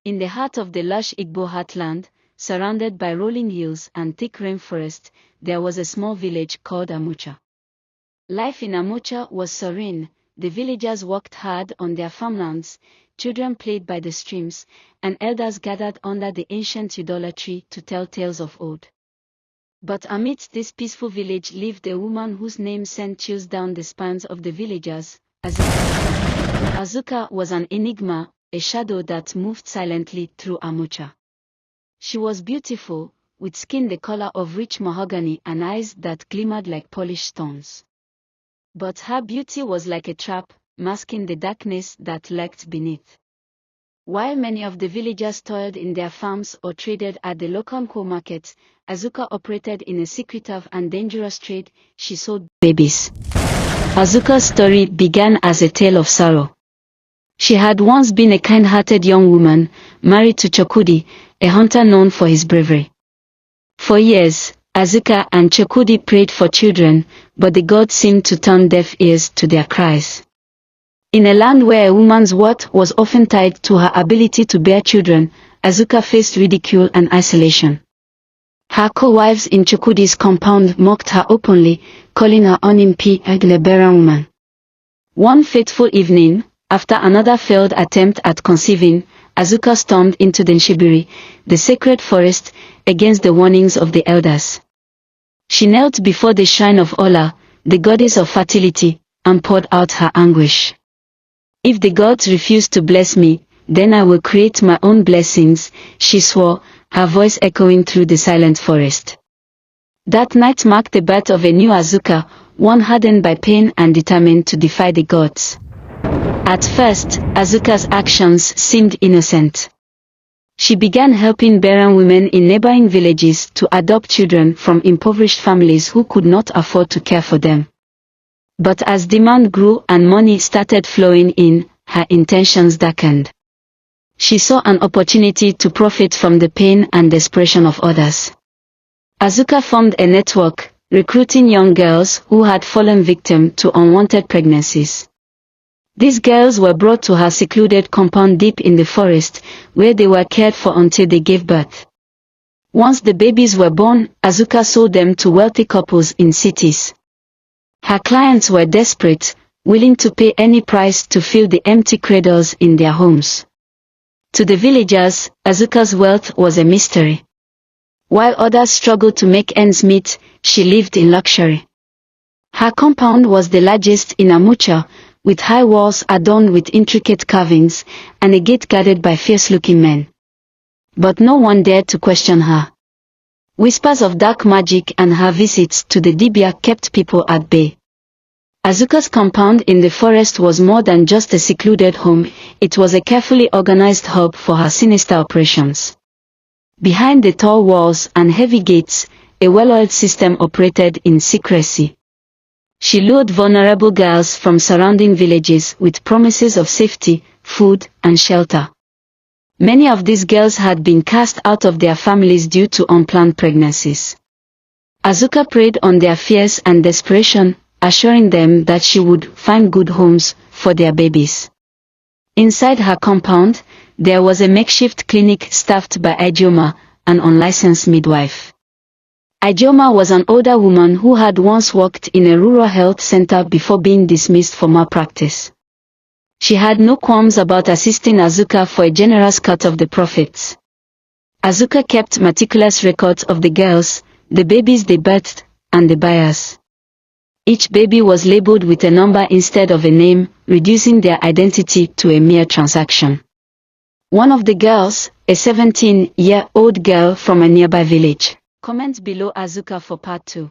In the heart of the lush Igbo heartland, surrounded by rolling hills and thick rainforest, there was a small village called Amucha. Life in Amucha was serene. The villagers worked hard on their farmlands, children played by the streams, and elders gathered under the ancient udala tree to tell tales of old. But amidst this peaceful village lived a woman whose name sent chills down the spines of the villagers, Azuka. Azuka was an enigma, a shadow that moved silently through Amucha. She was beautiful, with skin the color of rich mahogany and eyes that glimmered like polished stones. But her beauty was like a trap, masking the darkness that lurked beneath. While many of the villagers toiled in their farms or traded at the local co-markets, Azuka operated in a secretive and dangerous trade. She sold babies. Azuka's story began as a tale of sorrow. She had once been a kind-hearted young woman, married to Chokudi, a hunter known for his bravery. For years, Azuka and Chokudi prayed for children, but the gods seemed to turn deaf ears to their cries. In a land where a woman's worth was often tied to her ability to bear children, Azuka faced ridicule and isolation. Her co-wives in Chokudi's compound mocked her openly, calling her a barren woman. One fateful evening, after another failed attempt at conceiving, Azuka stormed into the Nshibiri, the sacred forest, against the warnings of the elders. She knelt before the shrine of Ola, the goddess of fertility, and poured out her anguish. "If the gods refuse to bless me, then I will create my own blessings," she swore, her voice echoing through the silent forest. That night marked the birth of a new Azuka, one hardened by pain and determined to defy the gods. At first, Azuka's actions seemed innocent. She began helping barren women in neighboring villages to adopt children from impoverished families who could not afford to care for them. But as demand grew and money started flowing in, her intentions darkened. She saw an opportunity to profit from the pain and desperation of others. Azuka formed a network, recruiting young girls who had fallen victim to unwanted pregnancies. These girls were brought to her secluded compound deep in the forest, where they were cared for until they gave birth. Once the babies were born, Azuka sold them to wealthy couples in cities. Her clients were desperate, willing to pay any price to fill the empty cradles in their homes. To the villagers, Azuka's wealth was a mystery. While others struggled to make ends meet, she lived in luxury. Her compound was the largest in Amucha, with high walls adorned with intricate carvings, and a gate guarded by fierce-looking men. But no one dared to question her. Whispers of dark magic and her visits to the Dibia kept people at bay. Azuka's compound in the forest was more than just a secluded home, it was a carefully organized hub for her sinister operations. Behind the tall walls and heavy gates, a well-oiled system operated in secrecy. She lured vulnerable girls from surrounding villages with promises of safety, food, and shelter. Many of these girls had been cast out of their families due to unplanned pregnancies. Azuka preyed on their fears and desperation, assuring them that she would find good homes for their babies. Inside her compound, there was a makeshift clinic staffed by Ijoma, an unlicensed midwife. Ijoma was an older woman who had once worked in a rural health center before being dismissed for malpractice. She had no qualms about assisting Azuka for a generous cut of the profits. Azuka kept meticulous records of the girls, the babies they birthed, and the buyers. Each baby was labeled with a number instead of a name, reducing their identity to a mere transaction. One of the girls, a 17-year-old girl from a nearby village. Comment below Azuka for part 2.